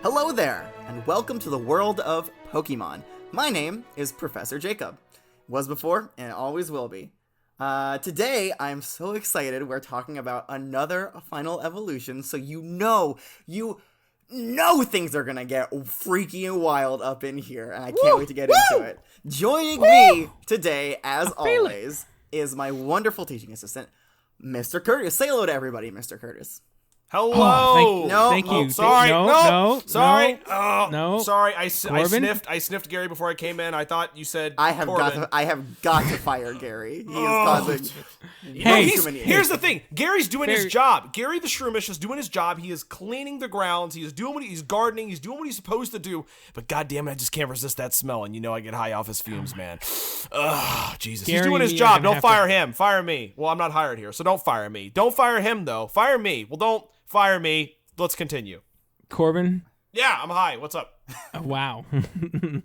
Hello there, and welcome to the world of Pokemon. My name is Professor Jacob. Was before, and always will be. Today, I'm so excited we're talking about another final evolution, so you know things are gonna get freaky and wild up in here, and I can't wait to get into it. Joining me today, as always, is my wonderful teaching assistant, Mr. Curtis. Say hello to everybody, Mr. Curtis. Hello. Thank you. Sorry. Sorry. No. Sorry. I sniffed Gary before I came in. I thought you said I have got to fire Gary. He is causing too many. Here's the thing. Gary's doing his job. Gary the Shroomish is doing his job. He is cleaning the grounds. He is doing what he's gardening. He's doing what he's supposed to do. But goddamn it, I just can't resist that smell. And I get high off his fumes, man. Ugh, Jesus. Gary, he's doing his job. Don't fire him. Fire me. Well, I'm not hired here, so don't fire me. Don't fire him though. Fire me. Well, don't fire me. Let's continue. Corbin? Yeah, I'm high. What's up? Wow.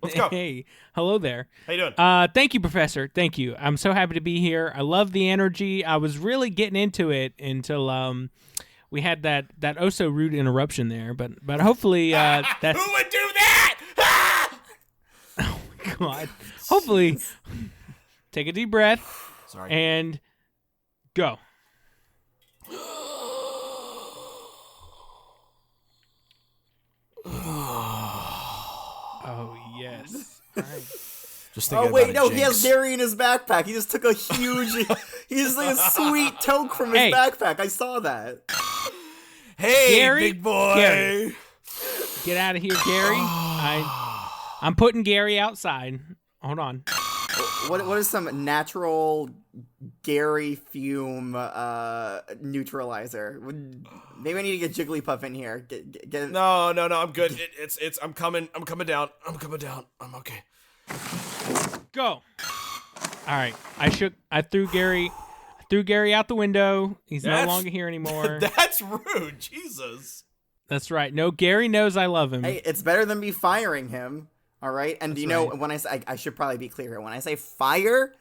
Let's go. Hey, hello there. How you doing? Thank you, Professor. Thank you. I'm so happy to be here. I love the energy. I was really getting into it until we had that oh so rude interruption there. But hopefully that's who would do that? Oh my God. Hopefully, take a deep breath. Sorry. And go. Oh, yes. All right. Just thinking he has Gary in his backpack. He just took a huge, he's like a sweet toke from his backpack. I saw that. Hey, Gary, big boy. Gary. Get out of here, Gary. I'm putting Gary outside. Hold on. What is some natural Gary fume neutralizer? Maybe I need to get Jigglypuff in here. Get No, I'm good. I'm coming down. I'm okay. Go. All right. I threw Gary out the window. He's no longer here anymore. That's rude. Jesus. That's right. No, Gary knows I love him. Hey, it's better than me firing him. All right, and That's know right. when I say I should probably be clear here. When I say fire,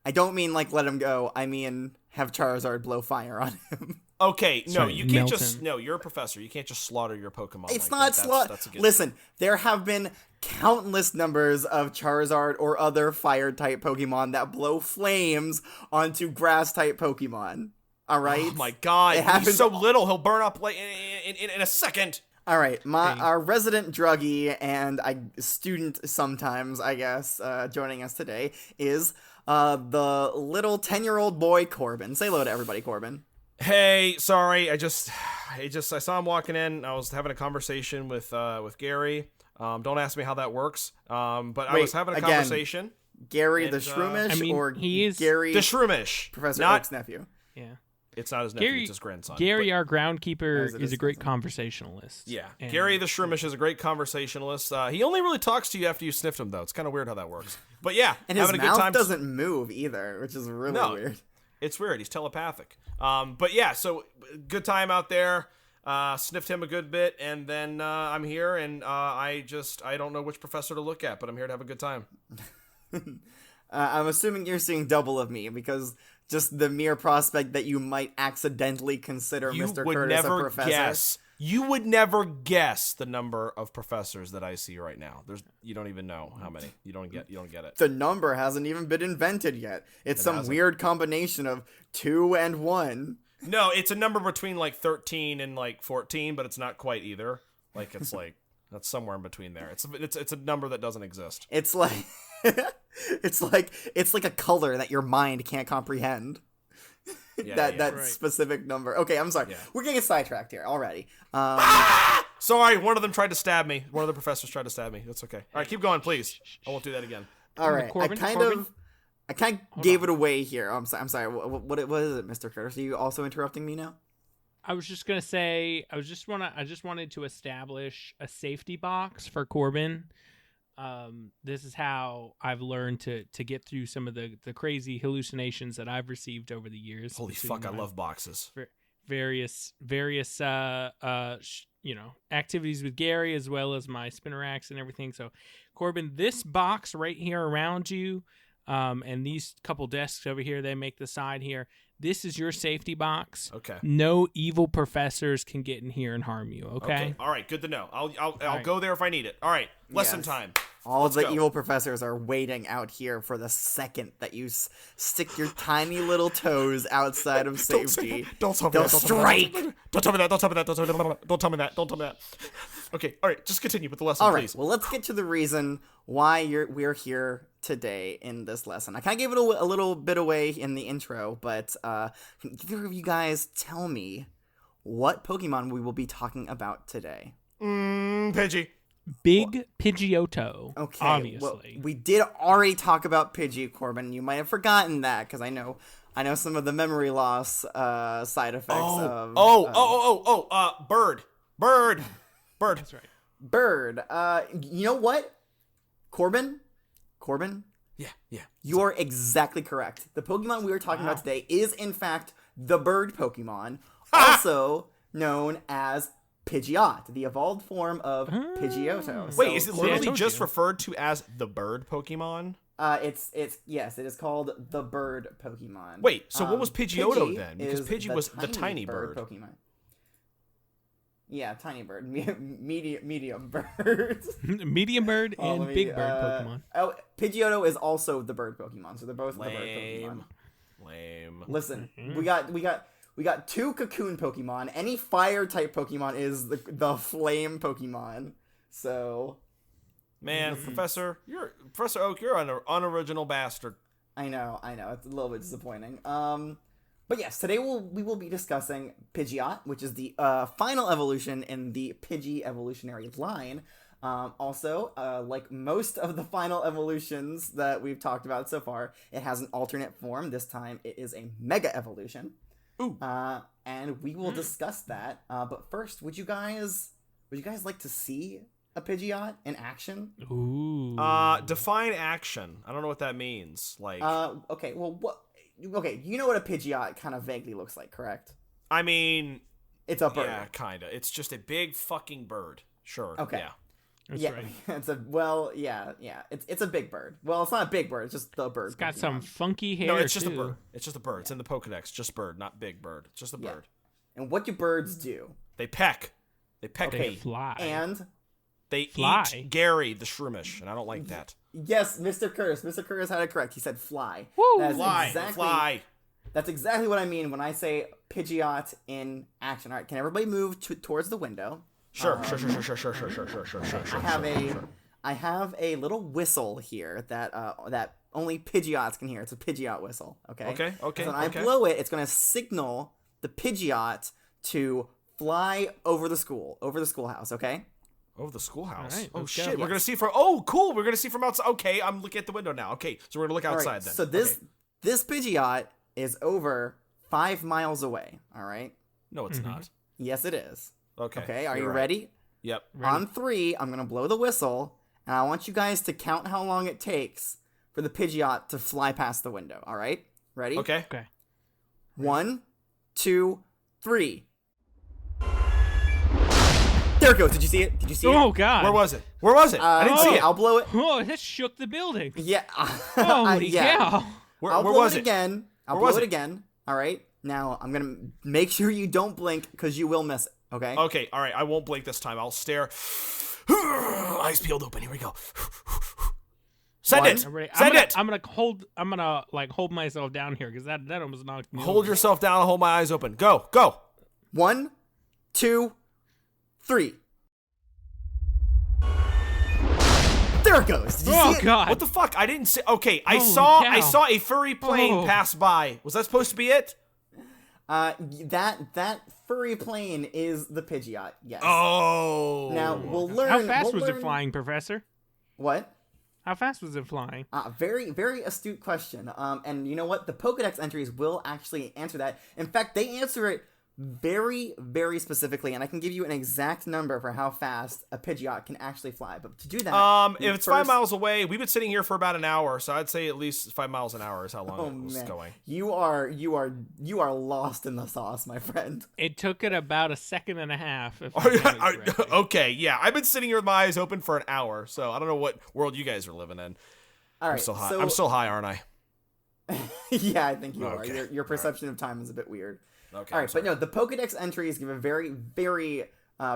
I don't mean like let him go. I mean have Charizard blow fire on him. Okay, no, Sorry, you can't Milton. No, you're a professor. You can't just slaughter your Pokemon. It's like not that. slaughter. Listen, there have been countless numbers of Charizard or other fire type Pokemon that blow flames onto grass type Pokemon. All right. Oh my God, It happens he's so little. He'll burn up like in a second. All right, our resident druggie and student sometimes, I guess, joining us today is the little 10-year-old boy Corbin. Say hello to everybody, Corbin. Hey, sorry, I saw him walking in. I was having a conversation with Gary. Don't ask me how that works. But I was having a conversation. Gary the Shroomish, or he is Gary the Shroomish, Professor Oak's nephew. Yeah. It's not his nephew, it's his grandson. Gary, our groundkeeper, is a great cousin. conversationalist. Yeah, And Gary the Shroomish is a great conversationalist. He only really talks to you after you sniffed him, though. It's kind of weird how that works. But yeah, and his having a good time. mouth doesn't move either, which is really weird. It's weird. He's telepathic. But yeah, so good time out there. Sniffed him a good bit, and then I'm here, and I don't know which professor to look at, but I'm here to have a good time. I'm assuming you're seeing double of me because just the mere prospect that you might accidentally consider Mr. Curtis a professor. You would never guess the number of professors that I see right now. You don't even know how many. You don't get it. The number hasn't even been invented yet. It's some weird combination of 2 and 1. No, it's a number between like 13 and like 14, but it's not quite either. Like it's like that's somewhere in between there. It's a number that doesn't exist. It's like it's like a color that your mind can't comprehend. That specific number. Okay, I'm sorry. Yeah. We're getting sidetracked here already. Sorry, one of them tried to stab me. One of the professors tried to stab me. That's okay. All right, keep going, please. I won't do that again. All right, I kind of gave it away here. Oh, I'm sorry. What is it, Mr. Curtis? Are you also interrupting me now? I was just gonna say, I just wanted to establish a safety box for Corbin. This is how I've learned to get through some of the crazy hallucinations that I've received over the years. Holy fuck, I love boxes. Various activities with Gary, as well as my Spinnerax and everything. So, Corbin, this box right here around you, And these couple desks over here, they make the side here. This is your safety box. Okay. No evil professors can get in here and harm you. Okay. All right. Good to know. I'll go there if I need it. All right. Lesson time. All Let's the go. evil professors are waiting out here for the second that you stick your tiny little toes outside of safety. Don't tell me They'll that. strike. Don't tell me that. Don't tell me that. Don't tell me that. Don't tell me that. Don't tell me that. Okay. All right. Just continue with the lesson, All right. please. Well, let's get to the reason why we're here today in this lesson. I kind of gave it a little bit away in the intro, but can either of you guys tell me what Pokemon we will be talking about today? Pidgey. Big Pidgeotto. Okay. Obviously. Well, we did already talk about Pidgey, Corbin. You might have forgotten that because I know some of the memory loss side effects of Bird. That's right. Bird. You know what? Corbin? Yeah. You are exactly correct. The Pokemon we are talking about today is, in fact, the Bird Pokemon, also known as Pidgeot, the evolved form of Pidgeotto. Wait, is it Corbin- literally I told just you. referred to as the Bird Pokemon? Yes, it is called the Bird Pokemon. Wait, so what was Pidgeotto Pidgey then? Because is Pidgey was the tiny bird. Pokemon. Yeah, tiny bird, medium bird. Medium bird and big bird Pokemon. Oh, Pidgeotto is also the bird Pokemon, so they're both the bird Pokemon. Lame. Listen, we got two cocoon Pokemon. Any fire type Pokemon is the flame Pokemon. So, Man, Professor Oak, you're an unoriginal bastard. I know, it's a little bit disappointing. But yes, today we will be discussing Pidgeot, which is the final evolution in the Pidgey evolutionary line. Also, like most of the final evolutions that we've talked about so far, it has an alternate form. This time, it is a Mega Evolution. Ooh. And we will discuss that. But first, would you guys like to see a Pidgeot in action? Ooh. Define action. I don't know what that means. Like, okay. Well, okay, you know what a Pidgeot kind of vaguely looks like, correct? I mean, It's a bird. yeah, kinda. It's just a big fucking bird. Sure. Okay. Yeah. That's yeah, right. It's a big bird. Well, it's not a big bird. It's just the bird. It's got Pokemon. some funky hair. No, it's just too. a bird. It's just a bird. It's in the Pokedex. Just bird, not big bird. It's just a Yeah. bird. And what do birds do? They peck. They peck They me. fly. And They Fly. eat Gary the Shroomish, and I don't like that. yes, Mr. Curtis had it correct. He said fly. Woo! That's Fly. exactly, Fly. That's exactly what I mean when I say Pidgeot in action. All right, can everybody move towards the window? Sure. I have a little whistle here that only Pidgeots can hear. It's a Pidgeot whistle. Okay. Okay. So when I blow it, it's going to signal the Pidgeot to fly over the schoolhouse. Okay. Over the schoolhouse. All right, Oh let's go. shit! We're gonna see from. Oh, cool! We're gonna see from outside. Okay, I'm looking at the window now. Okay, so we're gonna look All outside right. then. So this Pidgeot is over 5 miles away. All right. No, it's not. Yes, it is. Okay. Okay. Are you're you right. ready? Yep. On 3, I'm gonna blow the whistle, and I want you guys to count how long it takes for the Pidgeot to fly past the window. All right. Ready? Okay. Okay. 1, 2, 3. There it goes. Did you see it? Oh God. Where was it? I didn't see it. I'll blow it. Oh, that shook the building. Yeah. Holy yeah. cow. Where I'll blow was it it? again. I'll Where blow was it it? again. All right. Now I'm gonna make sure you don't blink because you will miss it. Okay. Okay. All right. I won't blink this time. I'll stare. Eyes peeled open. Here we go. Send One. it. I'm ready. Send it. I'm gonna hold myself down here because that almost knocked me Hold over. yourself down and hold my eyes open. Go. Go. 1, 2, 3. There it goes. Did you Oh see it? God. What the fuck? I didn't see. Okay. I Holy saw cow. a furry plane Oh. pass by. Was that supposed to be it? That furry plane is the Pidgeot. Yes. Oh. Now we'll learn. How fast we'll was it learn- flying, Professor? What? How fast was it flying? Very, very astute question. And you know what? The Pokedex entries will actually answer that. In fact, they answer it very, very specifically, and I can give you an exact number for how fast a Pidgeot can actually fly. But to do that, If it's 5 miles away, we've been sitting here for about an hour, so I'd say at least 5 miles an hour is how long Oh it was man, going. you are lost in the sauce, my friend. It took it about a second and a half. If Oh, I yeah, counted correctly. okay, yeah. I've been sitting here with my eyes open for an hour, so I don't know what world you guys are living in. All right. I'm still high. So, I'm still high, aren't I? yeah, I think you are. Okay. Your perception of time is a bit weird. Okay. All right, but no, the Pokedex entries give a very, very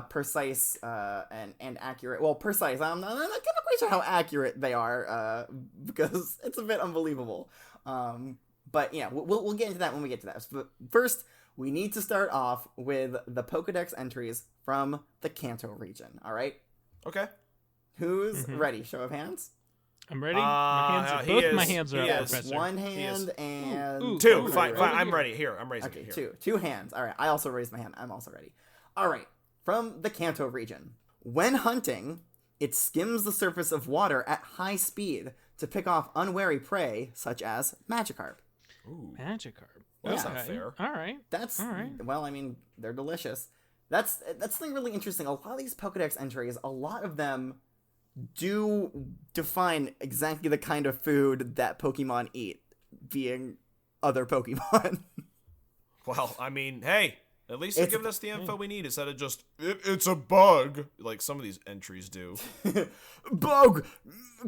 precise and accurate. Well, precise. I'm not quite sure how accurate they are because it's a bit unbelievable. But yeah, we'll get into that when we get to that. But first, we need to start off with the Pokedex entries from the Kanto region. All right. Okay. Who's ready? Show of hands. I'm ready. Both my hands are up, Yes, Professor. one hand and two. Fine. I'm ready. Here, I'm raising. Okay, here. two hands. All right, I also raised my hand. I'm also ready. All right, from the Kanto region. When hunting, it skims the surface of water at high speed to pick off unwary prey, such as Magikarp. Ooh. Magikarp. Well, that's not fair. All right. That's all right. Well, I mean, they're delicious. That's something really interesting. A lot of these Pokedex entries, a lot of them do define exactly the kind of food that Pokemon eat, being other Pokemon. Well, I mean, hey, at least they're giving us the info we need instead of just, it's a bug, like some of these entries do. Bug!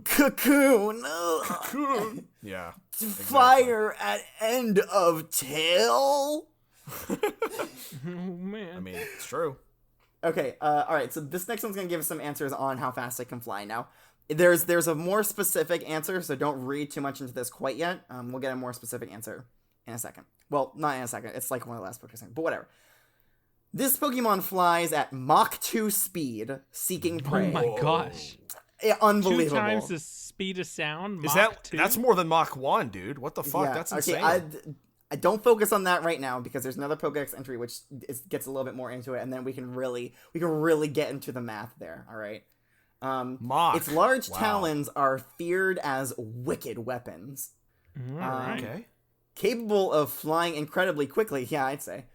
Cocoon! Cocoon! Yeah. Exactly. Fire at end of tail? Oh, man. I mean, it's true. Okay, alright, so this next one's gonna give us some answers on how fast it can fly. Now, there's a more specific answer, so don't read too much into this quite yet. We'll get a more specific answer in a second. Well, not in a second, it's like one of the last Pokemon, but whatever. This Pokemon flies at Mach 2 speed, seeking prey. Oh my gosh. Yeah, unbelievable. 2 times the speed of sound. Is Mach that 2? That's more than Mach 1, dude. What the fuck? Yeah, That's okay, insane. I don't focus on that right now because there's another Pokedex entry which gets a little bit more into it, and then we can really get into the math there. All right. Mach. Its large talons are feared as wicked weapons. All right. Okay. Capable of flying incredibly quickly. Yeah, I'd say.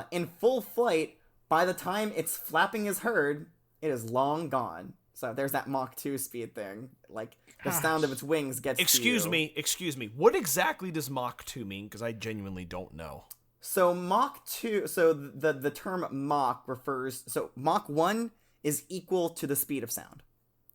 In full flight, by the time its flapping is heard, it is long gone. So there's that Mach 2 speed thing. Like, the sound of its wings gets Excuse to you. me. What exactly does Mach 2 mean? Because I genuinely don't know. So Mach 2, so the term Mach refers, so Mach 1 is equal to the speed of sound.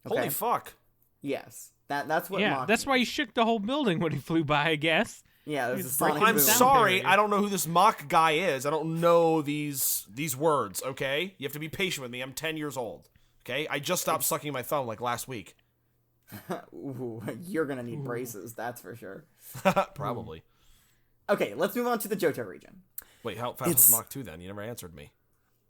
Okay? Holy fuck. Yes. That's what Yeah, Mach that's means. why he shook the whole building when he flew by, I guess. Yeah, there's a He's sonic breaking I'm boom. sound sorry, barrier. I don't know who this Mach guy is. I don't know these words, okay? You have to be patient with me. I'm 10 years old, okay? I just stopped sucking my thumb like last week. Ooh, you're gonna need braces, that's for sure. Probably. Okay, let's move on to the Johto region. Wait, how fast was Mach 2 then? You never answered me.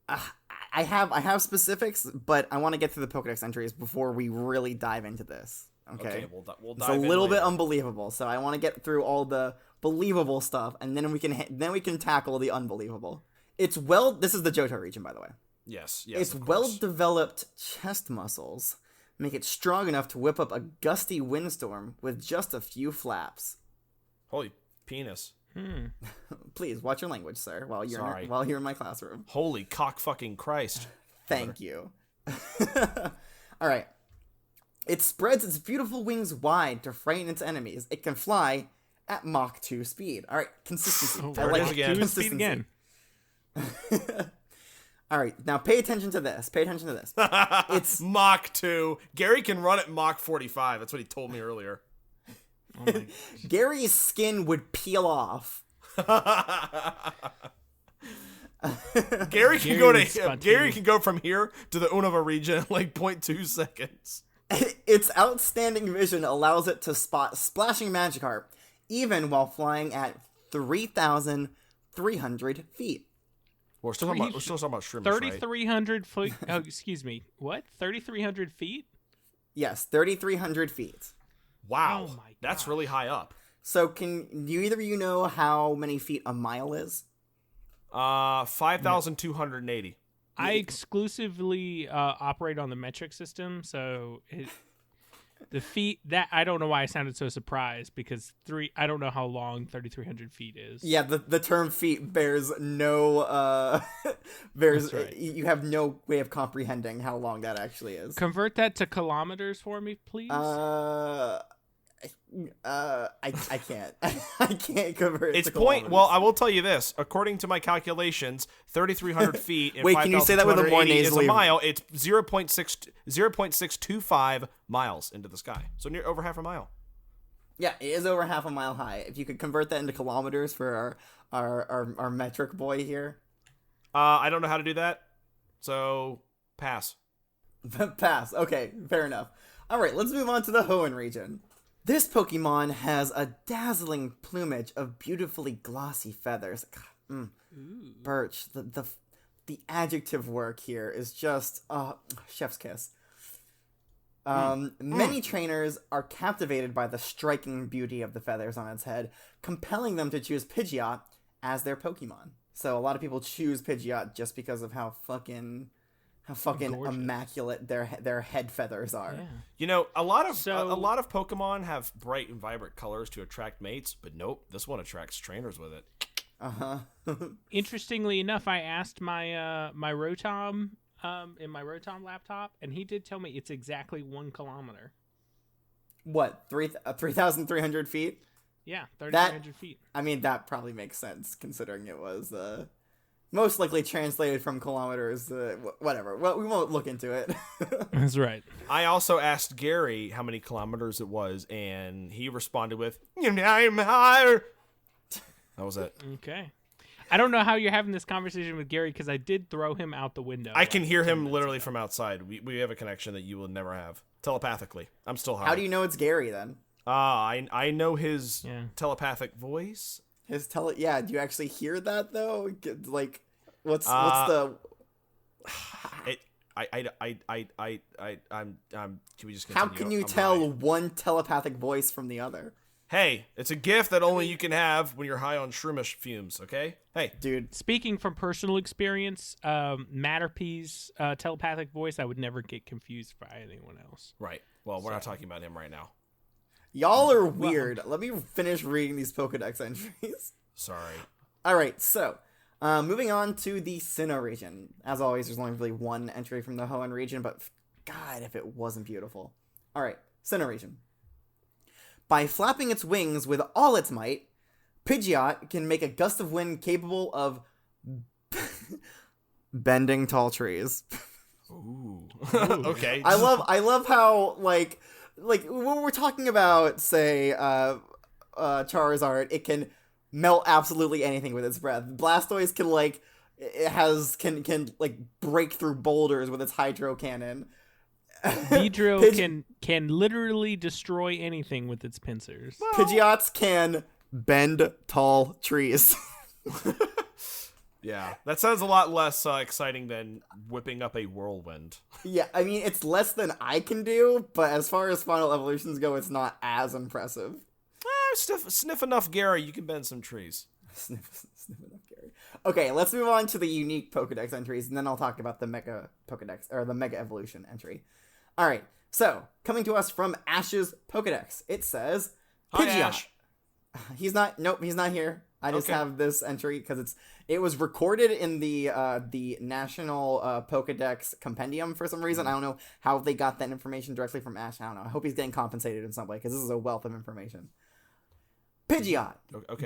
I have specifics, but I want to get through the Pokedex entries before we really dive into this. Okay, We'll it's dive a in little bit later. unbelievable, so I want to get through all the believable stuff, and then we can tackle the unbelievable. This is the Johto region, by the way. Yes, Its of course. well-developed chest muscles make it strong enough to whip up a gusty windstorm with just a few flaps. Holy penis. Please watch your language, sir, while Sorry. you're in my classroom. Holy cock fucking Christ. Thank you. All right. It spreads its beautiful wings wide to frighten its enemies. It can fly at Mach 2 speed. All right, consistency. Oh, I there it like is again. Two speed again. All right, now pay attention to this. It's Mach 2. Gary can run at Mach 45. That's what he told me earlier. Oh my Gary's skin would peel off. Gary can Gary's go from here to the Unova region in like 0.2 seconds. Its outstanding vision allows it to spot splashing Magikarp, even while flying at 3,300 feet. We're still talking about Shroomish, right? 3,300 foot. Oh, excuse me. What? 3,300 feet? Yes, 3,300 feet. Wow. Oh my That's gosh. really high up. So do either of you know how many feet a mile is? 5,280. I exclusively operate on the metric system, so the feet that I don't know why I sounded so surprised because I don't know how long 3,300 feet is. Yeah, the term feet bears no That's right. you have no way of comprehending how long that actually is. Convert that to kilometers for me, please. I can't. I can't convert it It's to point. kilometers. Well, I will tell you this. According to my calcalations, 3,300 feet and Wait, can you say that with a more 5,280 is a nasally- mile. It's 0.625 miles into the sky. So over half a mile. Yeah, it is over half a mile high. If you could convert that into kilometers for our metric boy here. I don't know how to do that, so pass. Pass. Okay, fair enough. All right, let's move on to the Hoenn region. This Pokemon has a dazzling plumage of beautifully glossy feathers. Birch, the adjective work here is just chef's kiss. Many trainers are captivated by the striking beauty of the feathers on its head, compelling them to choose Pidgeot as their Pokemon. So a lot of people choose Pidgeot just because of how fucking Gorgeous. immaculate their head feathers are. Yeah. You know, a lot of Pokemon have bright and vibrant colors to attract mates, but nope, this one attracts trainers with it. Interestingly enough, I asked my my Rotom in my Rotom laptop, and he did tell me it's exactly 1 kilometer. What, 3,300 feet? Yeah, 3,300 feet. I mean, that probably makes sense considering it was most likely translated from kilometers. Whatever. Well, we won't look into it. That's right. I also asked Gary how many kilometers it was, and he responded with, "I'm higher." That was it. Okay. I don't know how you're having this conversation with Gary because I did throw him out the window. I can hear him literally from outside. We have a connection that you will never have telepathically. I'm still high. How do you know it's Gary then? I know his telepathic voice. Yeah. Do you actually hear that though? Like, what's the? Can we just continue? How can you tell one telepathic voice from the other? Hey, it's a gift that only you can have when you're high on shroomish fumes, okay? Hey. Dude. Speaking from personal experience, Matterp's telepathic voice, I would never get confused by anyone else. Right. Well, we're not talking about him right now. Y'all are weird. Let me finish reading these Pokedex entries. Sorry. All right, so moving on to the Sinnoh region. As always, there's only really one entry from the Hoenn region, but God, if it wasn't beautiful. All right, Sinnoh region. By flapping its wings with all its might, Pidgeot can make a gust of wind capable of bending tall trees. Ooh. Okay. I love how like when we're talking about, say, Charizard, it can melt absolutely anything with its breath. Blastoise can break through boulders with its hydro cannon. Beedrill can literally destroy anything with its pincers. Pidgeots can bend tall trees. Yeah, that sounds a lot less exciting than whipping up a whirlwind. Yeah, I mean, it's less than I can do, but as far as final evolutions go, it's not as impressive. Sniff enough Gary, you can bend some trees. Sniff enough Gary. Okay, let's move on to the unique Pokedex entries, and then I'll talk about the Mega Pokedex, or the Mega Evolution entry. All right, so coming to us from Ash's Pokedex, it says Pidgeot. Hi, Ash. He's not here. I just have this entry because it was recorded in the National Pokedex Compendium for some reason. I don't know how they got that information directly from Ash. I don't know. I hope he's getting compensated in some way because this is a wealth of information. Pidgeot,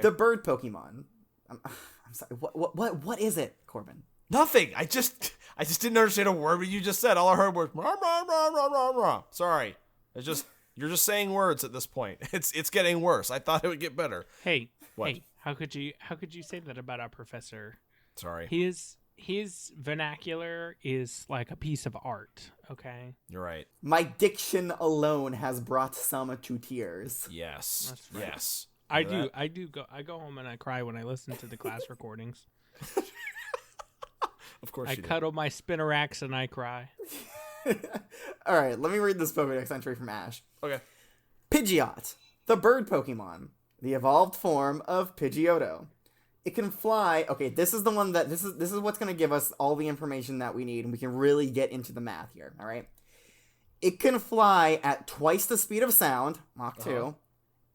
the bird Pokemon. I'm sorry. What is it, Corbin? Nothing. I just didn't understand a word what you just said. All I heard was rah, rah, rah, rah, rah, rah. Sorry. You're just saying words at this point. It's getting worse. I thought it would get better. Hey, what? Hey, how could you say that about our professor? Sorry. His vernacular is like a piece of art, okay? You're right. My diction alone has brought some to tears. Yes. That's right. Yes. I go home and I cry when I listen to the class recordings. Of course I you do. cuddle my Spinnerax and I cry. All right, let me read this Pokedex entry from Ash. Okay. Pidgeot, the bird Pokemon, the evolved form of Pidgeotto. It can fly. Okay, this is the one that this is what's going to give us all the information that we need, and we can really get into the math here. All right. It can fly at twice the speed of sound, Mach 2,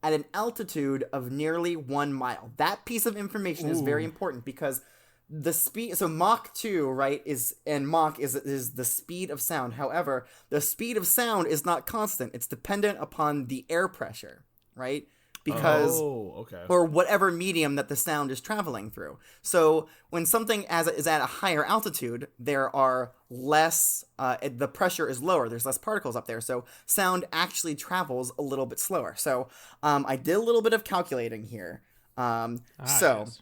at an altitude of nearly 1 mile. That piece of information is very important because the speed, so Mach 2, right, is the speed of sound. However, the speed of sound is not constant. It's dependent upon the air pressure, right? because okay. or whatever medium that the sound is traveling through. So when something is at a higher altitude, there are less, the pressure is lower. There's less particles up there. So sound actually travels a little bit slower. So I did a little bit of calculating here. Yes.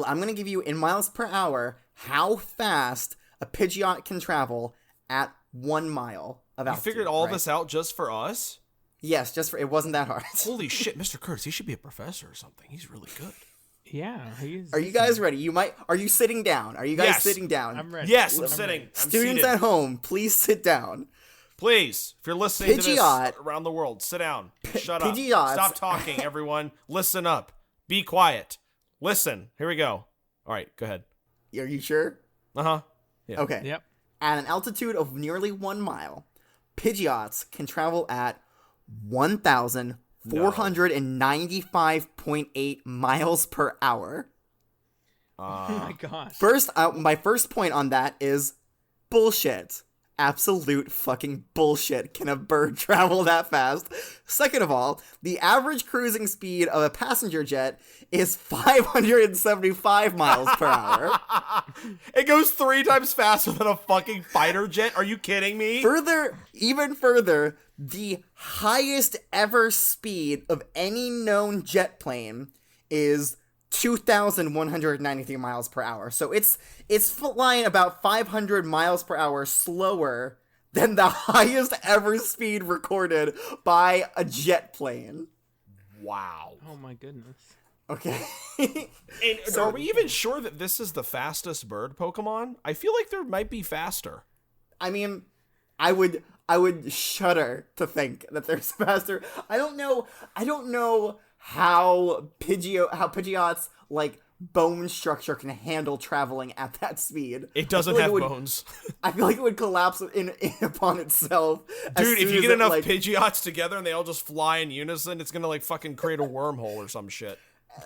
I'm going to give you in miles per hour how fast a Pidgeot can travel at 1 mile of altitude. You figured all this out just for us? Yes, it wasn't that hard. Holy shit, Mr. Curtis, he should be a professor or something. He's really good. Yeah. Are you guys ready? Are you sitting down? Are you guys sitting down? I'm ready. Yes, I'm sitting. Students at home, please sit down. Please, if you're listening to Pidgeot. this around the world, sit down. Shut up. Pidgeots. Stop talking, everyone. Listen up. Be quiet. Listen. Here we go. All right, go ahead. Are you sure? Uh-huh. Yeah. Okay. Yep. At an altitude of nearly 1 mile, Pidgeots can travel at 1,495.8 miles per hour. Oh my gosh. My first point on that is bullshit. Absolute fucking bullshit. Can a bird travel that fast? Second of all, the average cruising speed of a passenger jet is 575 miles per hour. It goes 3 times faster than a fucking fighter jet? Are you kidding me? Even further, the highest ever speed of any known jet plane is 2,193 miles per hour. So it's flying about 500 miles per hour slower than the highest ever speed recorded by a jet plane. Wow. Oh my goodness. Okay. And are we even sure that this is the fastest bird Pokemon? I feel like there might be faster. I mean, I would shudder to think that there's faster. I don't know how Pidgeot's like bone structure can handle traveling at that speed. It doesn't have bones. I feel like it would collapse in upon itself. Dude, if you get enough Pidgeots together and they all just fly in unison, it's gonna like fucking create a wormhole or some shit.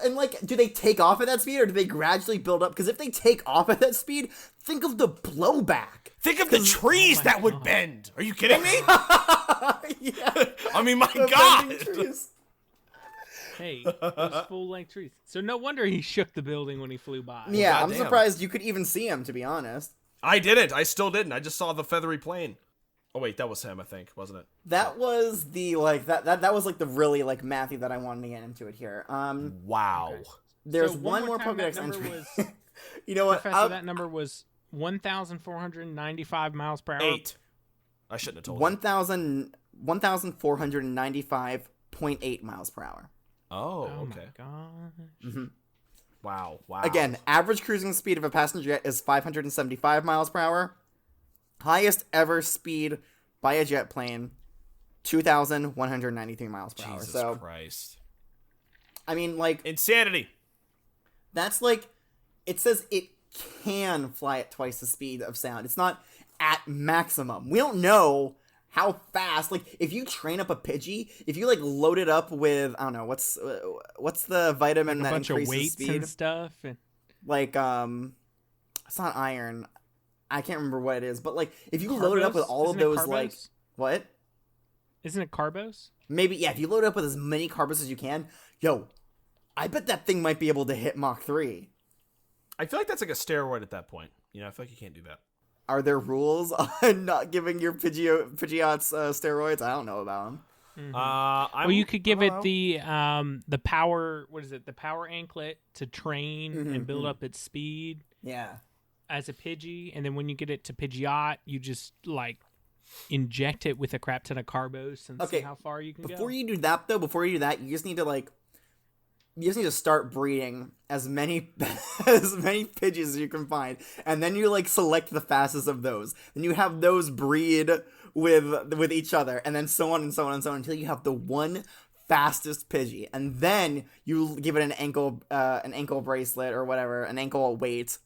And like, do they take off at that speed or do they gradually build up? Because if they take off at that speed, think of the blowback. Think of the trees that would bend. Are you kidding me? Yeah. I mean, my God. Hey, those full-length trees. So no wonder he shook the building when he flew by. Yeah, I'm goddamn. surprised you could even see him, to be honest. I didn't. I still didn't. I just saw the feathery plane. Oh wait, that was him, I think, wasn't it? That was the like that was like the really like mathy that I wanted to get into it here. Wow. Okay. There's So one more time, Pokedex that number entry. was, You know what? Professor, that number was 1,495 miles per hour. 8. I shouldn't have told you. 1,495.8 miles per hour. Oh, Oh okay. my gosh. Mm-hmm. Wow. Again, average cruising speed of a passenger jet is 575 miles per hour. Highest ever speed by a jet plane, 2,193 miles per hour. Jesus So, Christ. I mean, like, Insanity. that's like, it says it can fly at twice the speed of sound. It's not at maximum. We don't know how fast. Like, if you train up a Pidgey, if you like load it up with, I don't know, what's the vitamin Like a that bunch of increases weights speed? and stuff. And Like, it's not iron. I can't remember what it is, but like, if you load it up with all of Isn't it those, like, carbos? what? Isn't it carbos? Maybe, yeah, if you load it up with as many carbos as you can, yo, I bet that thing might be able to hit Mach 3. I feel like that's like a steroid at that point. You know, I feel like you can't do that. Are there rules on not giving your Pidgeots steroids? I don't know about them. Mm-hmm. Well, You could give it the power. What is it? The power anklet to train and build up its speed. Yeah. As a Pidgey, and then when you get it to Pidgeot, you just like inject it with a crap ton of carbos and see how far you can go. Before you do that, you just need to start breeding as many Pidgeys as you can find, and then you like select the fastest of those. Then you have those breed with each other, and then so on and so on and so on until you have the one fastest Pidgey, and then you give it an ankle bracelet or whatever, an ankle weight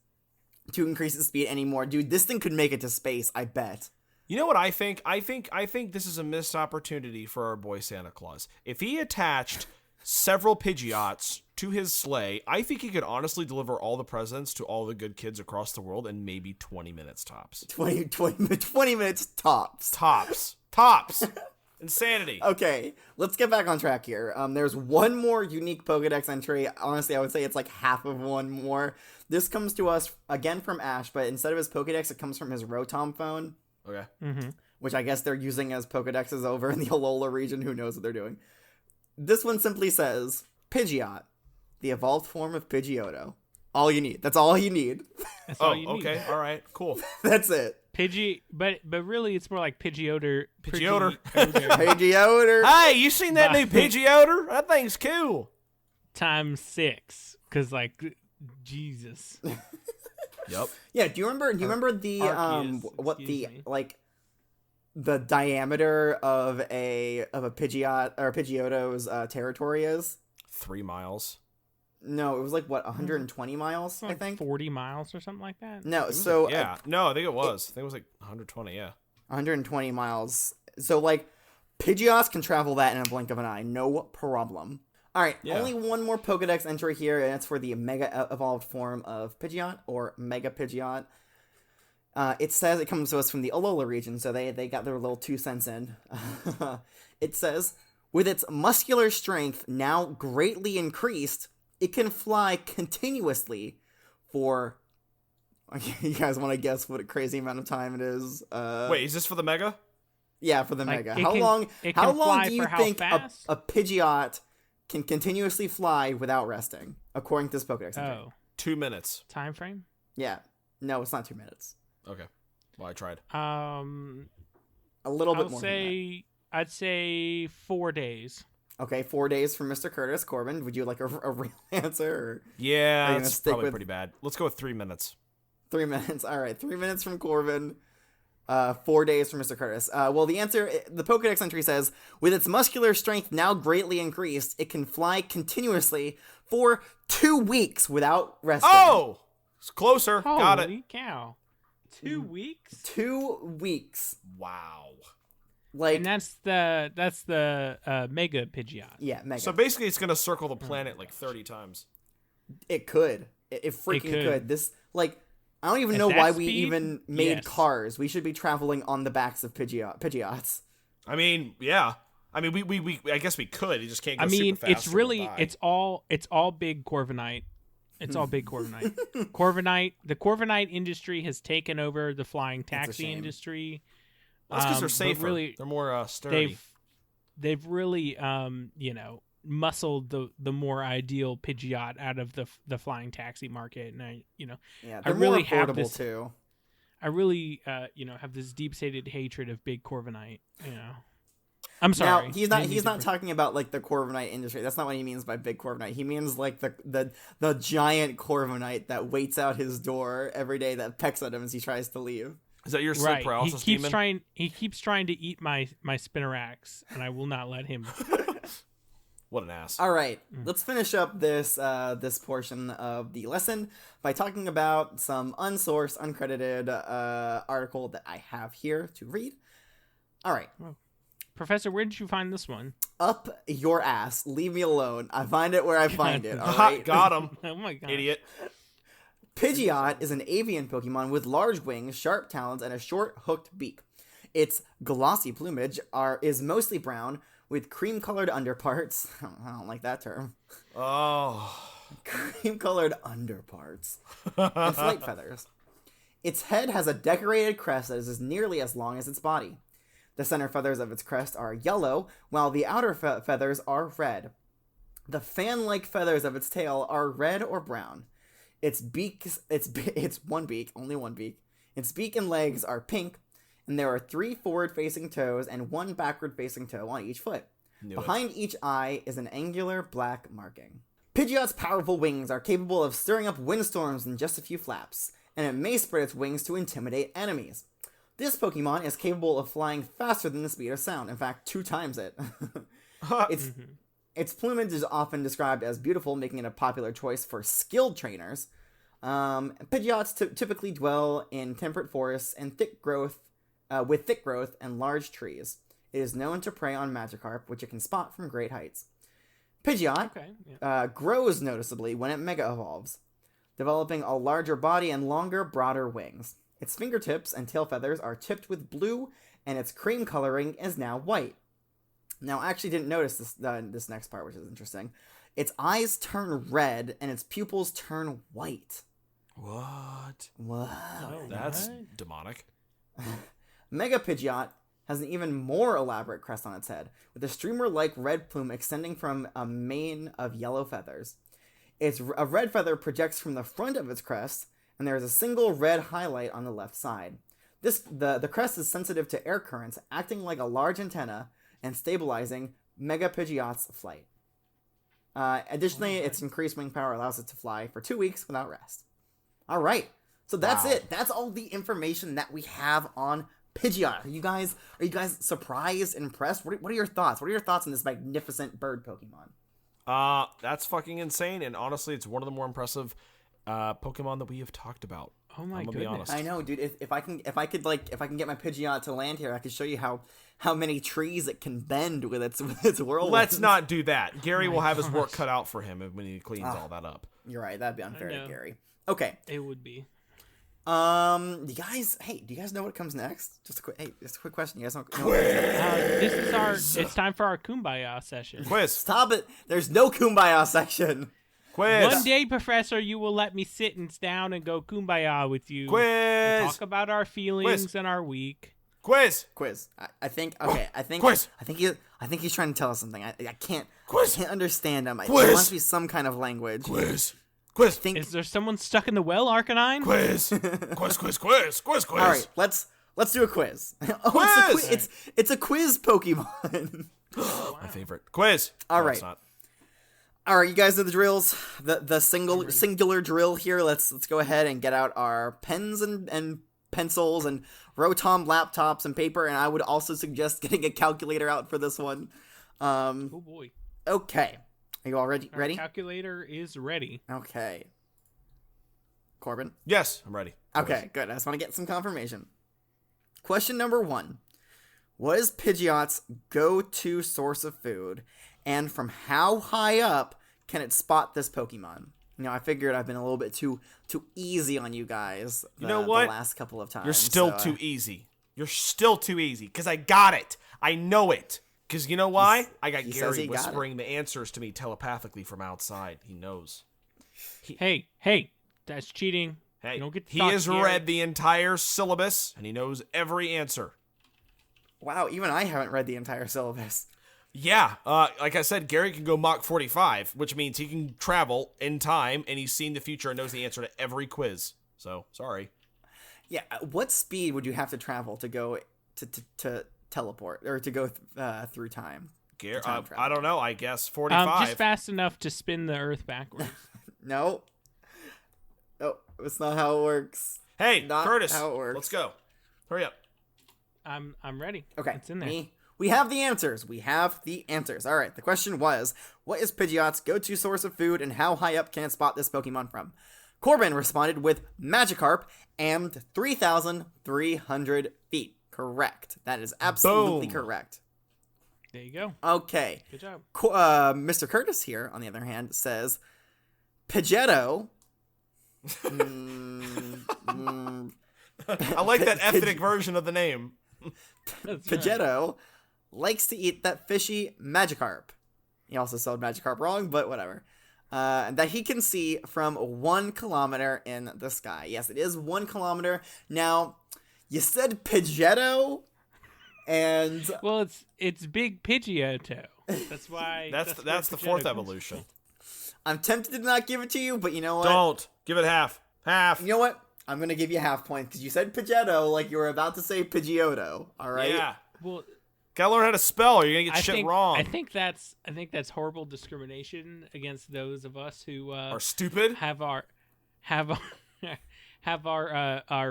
to increase its speed anymore. Dude, this thing could make it to space, I bet. You know what I think? I think this is a missed opportunity for our boy Santa Claus. If he attached several Pidgeots to his sleigh, I think he could honestly deliver all the presents to all the good kids across the world in maybe 20 minutes tops. 20 minutes tops. Tops. Insanity. Okay, let's get back on track here. There's one more unique Pokedex entry. Honestly, I would say it's like half of one more. This comes to us again from Ash, but instead of his Pokedex, it comes from his Rotom phone. Okay. Mm-hmm. Which I guess they're using as Pokedexes over in the Alola region. Who knows what they're doing? This one simply says, Pidgeot, the evolved form of Pidgeotto. All you need. That's all you need. That's all you need. Okay. All right. Cool. That's it. Pidgey, but really, it's more like Pidgeotter. Pidgeotter. Pidgeotto. Hey, you seen that new Pidgeotter? That thing's cool. Times 6, because like, Jesus. Yep. Yeah. Do you remember the Arceus, what the excuse me. like the diameter of a Pidgeot or Pidgeotto's territory is? 3 miles. No, it was like what 120 miles, Like I think. 40 miles or something like that. No, so Yeah. No, I think it was. I think it was like 120. Yeah. 120 miles. So, like, Pidgeots can travel that in a blink of an eye. No problem. All right, Yeah. only one more Pokedex entry here, and it's for the Mega Evolved form of Pidgeot, or Mega Pidgeot. It says it comes to us from the Alola region, so they got their little 2 cents in. It says, with its muscular strength now greatly increased, it can fly continuously for... You guys want to guess what a crazy amount of time it is? Wait, is this for the Mega? Yeah, for the Like, Mega. it How can- long? it How can long fly do you for how think fast? a Pidgeot can continuously fly without resting, according to this Pokedex entry? Oh, 2 minutes. time frame? Yeah. No, it's not 2 minutes. Okay. Well, I tried. A little bit more. I'd say 4 days. Okay, 4 days from Mr. Curtis Corbin. Would you like a real answer? Or Are Yeah, you gonna that's stick probably with- pretty bad. Let's go with 3 minutes. 3 minutes. All right, 3 minutes from Corbin. 4 days from Mr. Curtis. Well, the answer, the Pokedex entry says, with its muscular strength now greatly increased, it can fly continuously for 2 weeks without resting. Oh! It's closer. Got it. Holy cow. 2 weeks? 2 weeks. Wow. Like, And that's the Mega Pidgeot. yeah, Mega. So basically, it's going to circle the planet like 30 times. It could. It freaking could. could. This, like, I don't even At know that why we speed? even made Yes. cars. We should be traveling on the backs of Pidgeots. I mean, yeah. I mean, we I guess we could. You just can't go I mean, super fast. it's or we'll really die. it's all big Corviknight. It's all big Corviknight. Corviknight, the Corviknight industry has taken over the flying taxi shame. industry. That's because they're but safer. really, They're more sturdy. they've really muscled the more ideal Pidgeot out of the flying taxi market, and Yeah, I they're really more have affordable this- too. I really have this deep-seated hatred of big Corviknight. I'm sorry. Now he's not talking about like the Corviknight industry. That's not what he means by big Corviknight. He means like the giant Corviknight that waits out his door every day, that pecks at him as he tries to leave. Is that your sleep Right. paralysis He keeps demon? trying to eat my Spinaраx, and I will not let him. What an ass. All right, let's finish up this portion of the lesson by talking about some unsourced, uncredited article that I have here to read. All right. Professor, where did you find this one? Up your ass. Leave me alone. I find it where I find it. All right. Got him, Oh my god. idiot. Pidgeot is an avian Pokemon with large wings, sharp talons, and a short, hooked beak. Its glossy plumage is mostly brown, with cream-colored underparts. I don't like that term. Oh. Cream-colored underparts. And flight feathers. Its head has a decorated crest that is nearly as long as its body. The center feathers of its crest are yellow, while the outer feathers are red. The fan-like feathers of its tail are red or brown. Its one beak, only one beak. Its beak and legs are pink, and there are 3 forward-facing toes and 1 backward-facing toe on each foot. Behind each eye is an angular black marking. Pidgeot's powerful wings are capable of stirring up windstorms in just a few flaps, and it may spread its wings to intimidate enemies. This Pokemon is capable of flying faster than the speed of sound, in fact, 2 times it. Its plumage is often described as beautiful, making it a popular choice for skilled trainers. Pidgeots typically dwell in temperate forests and with thick growth and large trees. It is known to prey on Magikarp, which it can spot from great heights. Pidgeot grows noticeably when it Mega Evolves, developing a larger body and longer, broader wings. Its fingertips and tail feathers are tipped with blue, and its cream coloring is now white. Now, I actually didn't notice this next part, which is interesting. Its eyes turn red and its pupils turn white. What? Wow. That's demonic. Mega Pidgeot has an even more elaborate crest on its head, with a streamer-like red plume extending from a mane of yellow feathers. A red feather projects from the front of its crest, and there is a single red highlight on the left side. The crest is sensitive to air currents, acting like a large antenna and stabilizing Mega Pidgeot's flight. Additionally, its increased wing power allows it to fly for 2 weeks without rest. All right, so that's it. That's all the information that we have on Pidgeot. Are you guys surprised, impressed? What are your thoughts? What are your thoughts on this magnificent bird Pokemon? That's fucking insane, and honestly, it's one of the more impressive Pokemon that we have talked about. Oh my goodness! Be honest. I know, dude. If I can get my Pidgeot to land here, I can show you how many trees it can bend with its whirlwind. Let's not do that. Gary will have his work cut out for him when he cleans all that up. You're right. That'd be unfair to Gary. Okay. It would be. Do you guys know what comes next? Just a quick question. You guys know it's time for our Kumbaya session. Quiz. Stop it. There's no Kumbaya section. Quiz. One day, Professor, you will let me sit down and go Kumbaya with you. Quiz. And talk about our feelings Quiz. and our week. Quiz. I think Quiz. I think he's trying to tell us something. I can't understand him. Quiz. There must be some kind of language. Quiz. Is there someone stuck in the well, Arcanine? Quiz. Quiz. All right, let's do a quiz. Quiz. It's a quiz Pokemon. My favorite. Quiz. All No, right. it's not. All right, you guys know the drills. The singular drill here. Let's go ahead and get out our pens and pencils and Rotom laptops and paper. And I would also suggest getting a calculator out for this one. Oh boy. Okay. Are you all ready? Our calculator is ready. Okay. Corbin? Yes, I'm ready. Okay, good. I just want to get some confirmation. Question number 1. What is Pidgeot's go-to source of food? And from how high up can it spot this Pokemon? I figured I've been a little bit too easy on you guys You know what? the last couple of times. You're still too easy. You're still too easy, because I got it. I know it. Because you know why? I got Gary whispering the answers to me telepathically from outside. He knows. Hey, that's cheating. Hey, you don't get to he talk, has Gary. read the entire syllabus, and he knows every answer. Wow, even I haven't read the entire syllabus. Yeah, like I said, Gary can go Mach 45, which means he can travel in time, and he's seen the future and knows the answer to every quiz. Sorry. Yeah, what speed would you have to travel to go to teleport or to go through time? Gary, I don't know. I guess 45. Just fast enough to spin the Earth backwards. No, it's not how it works. Hey, Not Curtis, how it works. let's go. Hurry up. I'm ready. Okay, It's in there. We have the answers. All right, the question was, what is Pidgeot's go-to source of food and how high up can it spot this Pokemon from? Corbin responded with Magikarp and 3,300 feet. Correct. That is absolutely correct. There you go. Okay. Good job. Mr. Curtis here, on the other hand, says Pidgeotto. I like that ethnic version of the name. Pidgeotto likes to eat that fishy Magikarp. He also spelled Magikarp wrong, but whatever. That he can see from 1 kilometer in the sky. Yes, it is 1 kilometer. Now, you said Pidgeotto, and well, it's Big Pidgeotto. That's why. that's the fourth evolution. I'm tempted to not give it to you, but you know what? Don't give it half. Half. You know what? I'm gonna give you half point because you said Pidgeotto like you were about to say Pidgeotto. All right. Yeah. Well, gotta learn how to spell, or you're gonna get shit wrong. I think that's horrible discrimination against those of us who are stupid. Have our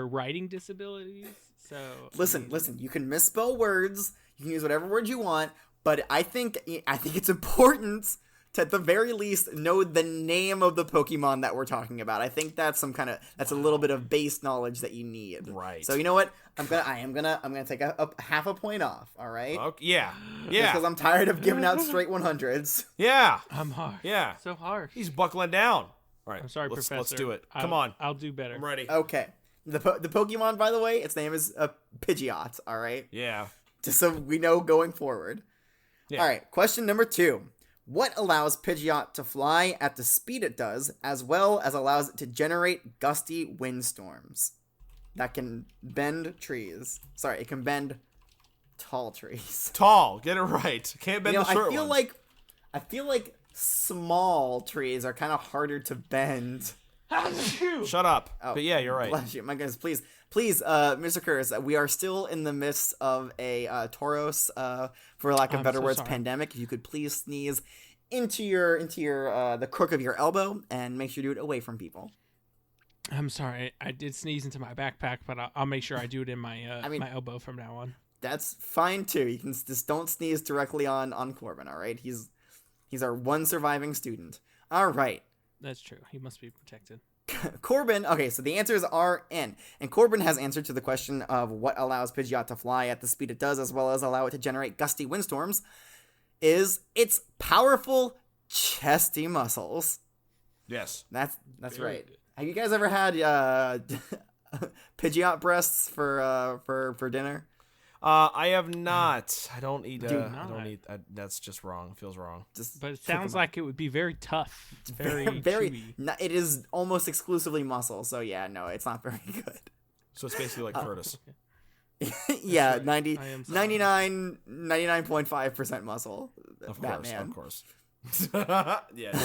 writing disabilities. So listen. You can misspell words. You can use whatever word you want, but I think it's important to at the very least know the name of the Pokemon that we're talking about. I think that's that's a little bit of base knowledge that you need. Right. So you know what? I'm gonna take a half a point off. All right. Okay. Yeah. Because I'm tired of giving out straight 100s. Yeah. I'm hard. Yeah. So hard. He's buckling down. All right. I'm sorry, Professor. Professor. Let's do it. Come on. I'll do better. I'm ready. Okay. The Pokemon, by the way, its name is Pidgeot. All right. Yeah. Just so we know going forward. Yeah. All right, question number 2. What allows Pidgeot to fly at the speed it does, as well as allows it to generate gusty windstorms that can bend trees? Sorry, it can bend tall trees. Tall. Get it right. Can't bend the short ones. I feel like small trees are kind of harder to bend. Shut up. Oh, but yeah, you're right. Bless you. My goodness, please, Mr. Curtis, we are still in the midst of a Tauros, for lack of better words, sorry. pandemic. If you could please sneeze into your the crook of your elbow and make sure you do it away from people. I'm sorry. I did sneeze into my backpack, but I'll make sure I do it in my my elbow from now on. That's fine too. You can just don't sneeze directly on Corbin. All right, he's our one surviving student. All right. That's true. He must be protected. Corbin, okay, so the answers are in. And Corbin has answered to the question of what allows Pidgeot to fly at the speed it does, as well as allow it to generate gusty windstorms, is its powerful chesty muscles. Yes. That's Very right. good. Have you guys ever had Pidgeot breasts for dinner? I have not. I don't eat. Do I not. don't eat. That's just wrong. Feels wrong. Just But it cook 'em sounds up. like it would be very tough. It's very, chewy. It is almost exclusively muscle, so yeah, no, it's not very good. So it's basically like Curtis. Yeah, right. 90, I am sorry. 99.5% muscle. Of that course. man. Of course. Yeah.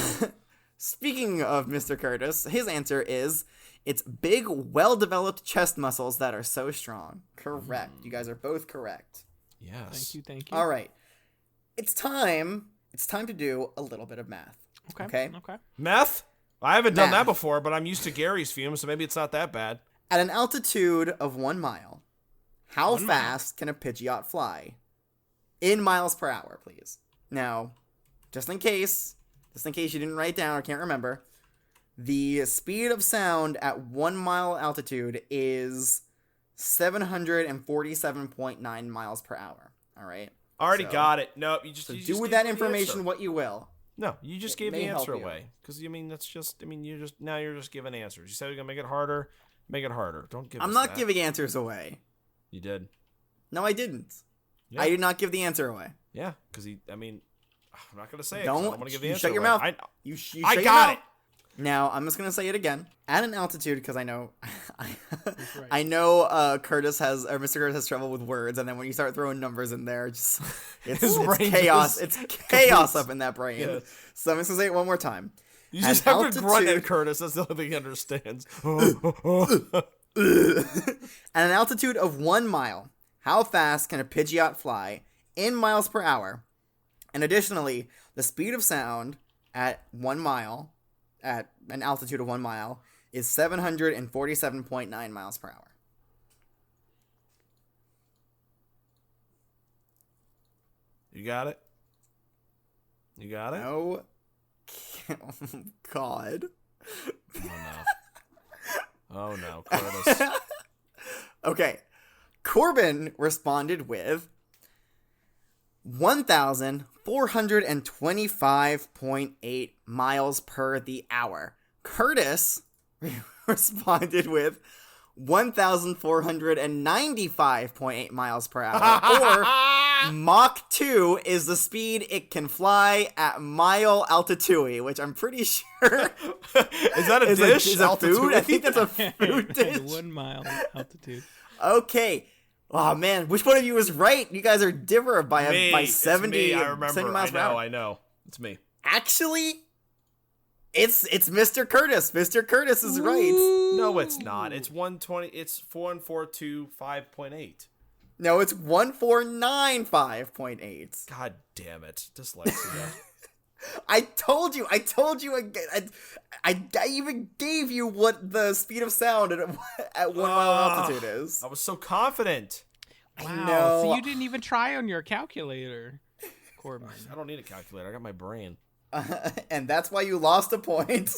Speaking of Mr. Curtis, his answer is it's big, well-developed chest muscles that are so strong. Correct. You guys are both correct. Yes. Thank you. All right. It's time to do a little bit of math. Okay. Meth? I haven't done that Math. before, but I'm used to Gary's fumes, so maybe it's not that bad. At an altitude of 1 mile, how 1 mile. fast can a Pidgeot fly? In miles per hour, please. Now, just in case you didn't write down or can't remember, the speed of sound at 1 mile altitude is 747.9 miles per hour. All right. Already So- got it. Nope. You just So you do just with gave that me the information answer. what you will. No, you just gave may the help answer you. away. Because that's just. You're just giving answers. You said you're gonna make it harder. Make it harder. Don't give. I'm us not that. giving answers away. You did. No, I didn't. Yeah. I did not give the answer away. Yeah, because I'm not gonna say it. 'Cause I don't want to give the you answer shut your away. mouth. I You shut I your got mouth. it. Now I'm just gonna say it again. At an altitude, because I know, right. I know Mr. Curtis has trouble with words, and then when you start throwing numbers in there, it's His brain chaos. just It's chaos up in that brain. Yes. So I'm just gonna say it one more time. You just At have to grunt at altitude- Curtis. That's the only thing he understands. At an altitude of 1 mile, how fast can a Pidgeot fly in miles per hour? And additionally, the speed of sound at 1 mile, at an altitude of 1 mile, is 747.9 miles per hour. You got it. You got it. No. God. Oh no, Curtis. Okay. Corbin responded with 1,425.8 miles per the hour. Curtis responded with 1,495.8 miles per hour. Or Mach 2 is the speed it can fly at mile altitude, which I'm pretty sure Is that a is dish? is a food. I think that's a food dish. 1 mile altitude. Okay. Oh man, which one of you is right? You guys are different by Me. by It's 70, me. I remember. 70 miles per hour. I know. It's me. Actually, it's Mr. Curtis. Mr. Curtis is right. No, it's not. It's 120. It's 4.425.8. No, it's 1495.8. God damn it. Dyslexia. I told you again. I even gave you what the speed of sound at 1 mile altitude is. I was so confident. Wow. know. So you didn't even try on your calculator, Corbin. I don't need a calculator. I got my brain. And that's why you lost a point.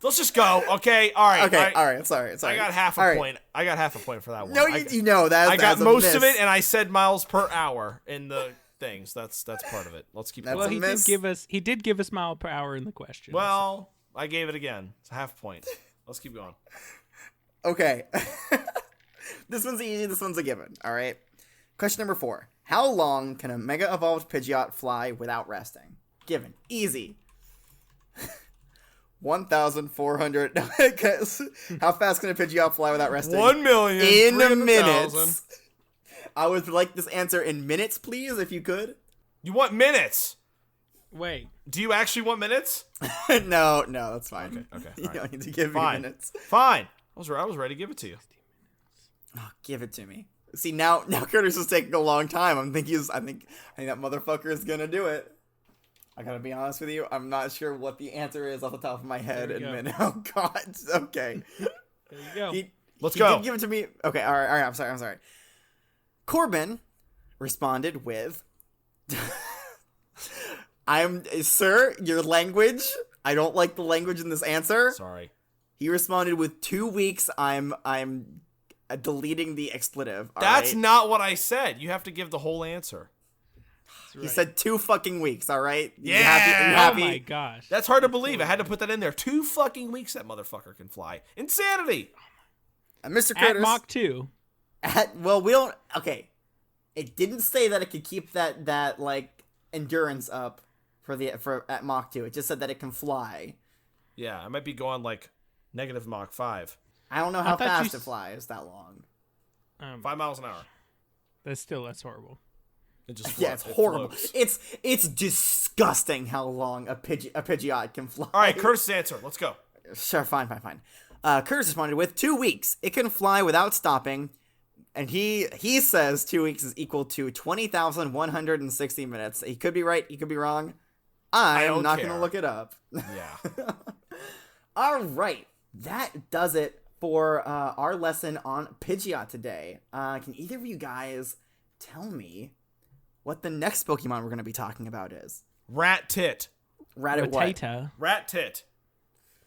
Let's just go. Okay. All right. Okay, all right. Sorry. I got half a All right. point. I got half a point for that one. No, you know that. I got most of it, and I said miles per hour in the things. That's part of it. Let's keep That's going. Well, he miss. did give us mile per hour in the question. Well, I gave it again. It's a half point. Let's keep going. Okay. This one's easy. This one's a given. All right. Question number 4. How long can a Mega Evolved Pidgeot fly without resting? Given. Easy. 1,400. How fast can a Pidgeot fly without resting? 1,000,000 in minutes. I would like this answer in minutes, please, if you could. You want minutes? Wait. Do you actually want minutes? No, that's fine. Okay. You All right. don't need to give me Fine. minutes. Fine. I was ready to give it to you. Oh, give it to me. See, now Curtis is taking a long time. I think that motherfucker is gonna do it. I gotta be honest with you. I'm not sure what the answer is off the top of my head. Oh God. Okay. There you go. Let's he go. Did give it to me. Okay. All right. I'm sorry. Corbin responded with, "Sir, your language. I don't like the language in this answer." Sorry. He responded with 2 weeks. I'm deleting the expletive. That's right? not what I said. You have to give the whole answer. He said 2 fucking weeks, all right? Yeah! You happy? Oh my gosh. That's hard to believe. I had to put that in there. 2 fucking weeks that motherfucker can fly. Insanity! Mr. At Curtis. Mach 2. Well, we don't... Okay. It didn't say that it could keep that like, endurance up for at Mach 2. It just said that it can fly. Yeah, I might be going, like, negative Mach 5. I don't know how fast it flies that long. 5 miles an hour. That's horrible. It just floats. Yeah, it's horrible. Floats. It's disgusting how long a Pidgeot can fly. All right, Curtis' answer. Let's go. Sure, fine. Curtis responded with 2 weeks. It can fly without stopping, and he says 2 weeks is equal to 20,160 minutes. He could be right. He could be wrong. I'm not going to look it up. Yeah. All right, that does it for our lesson on Pidgeot today. Can either of you guys tell me what the next Pokemon we're going to be talking about is? Rat tit. Rat what? Rattata. Rat tit.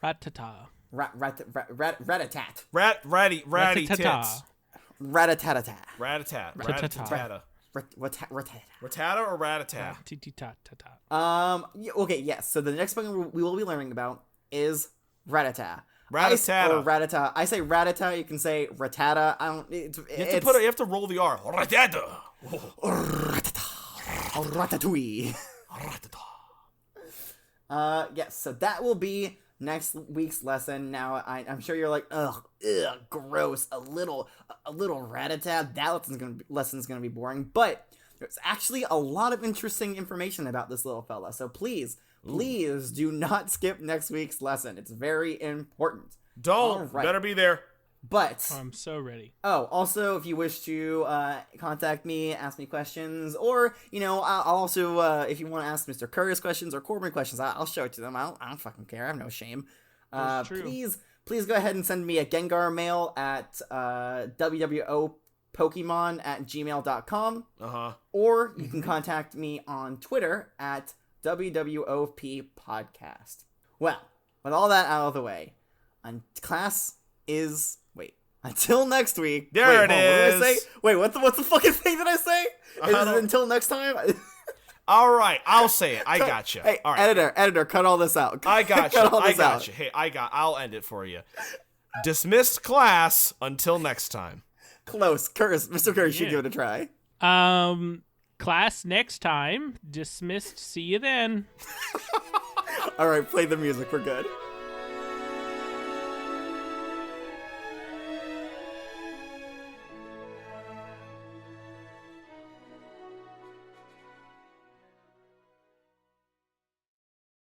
Rattata. Ratatat. Ratty tits. Ratatatata. Ratatat. Ratatata. Ratata. Ratata or ratata? Tititatata. Okay, yes. So the next Pokemon we will be learning about is Rattata. Rattata. Or Rattata. I say Rattata. You can say Rattata. I don't. You have to roll the R. Rattata. Ratatouille. Yes. So that will be next week's lesson. Now I'm sure you're like, ugh, gross. A little Rattata. That lesson's gonna be boring. But there's actually a lot of interesting information about this little fella. So please do not skip next week's lesson. It's very important. Don't. Right. Better be there. But I'm so ready. Oh, also, if you wish to contact me, ask me questions, or I'll also if you want to ask Mr. Curtis questions or Corbin questions, I'll show it to them. I don't fucking care. I have no shame. Please go ahead and send me a Gengar mail at wwopokemon@gmail.com. Or you can contact me on Twitter at WWOP Podcast. Well, with all that out of the way, until next week. There it is. What did I say? Wait, what's the fucking thing that I say? Is it until next time? All right, I'll say it. I got you. Hey, all right. editor, cut all this out. I got you. I got you. Hey, I'll end it for you. Dismissed class until next time. Close. Mr. Curtis should give it a try. Class next time. Dismissed. See you then. All right, play the music. We're good.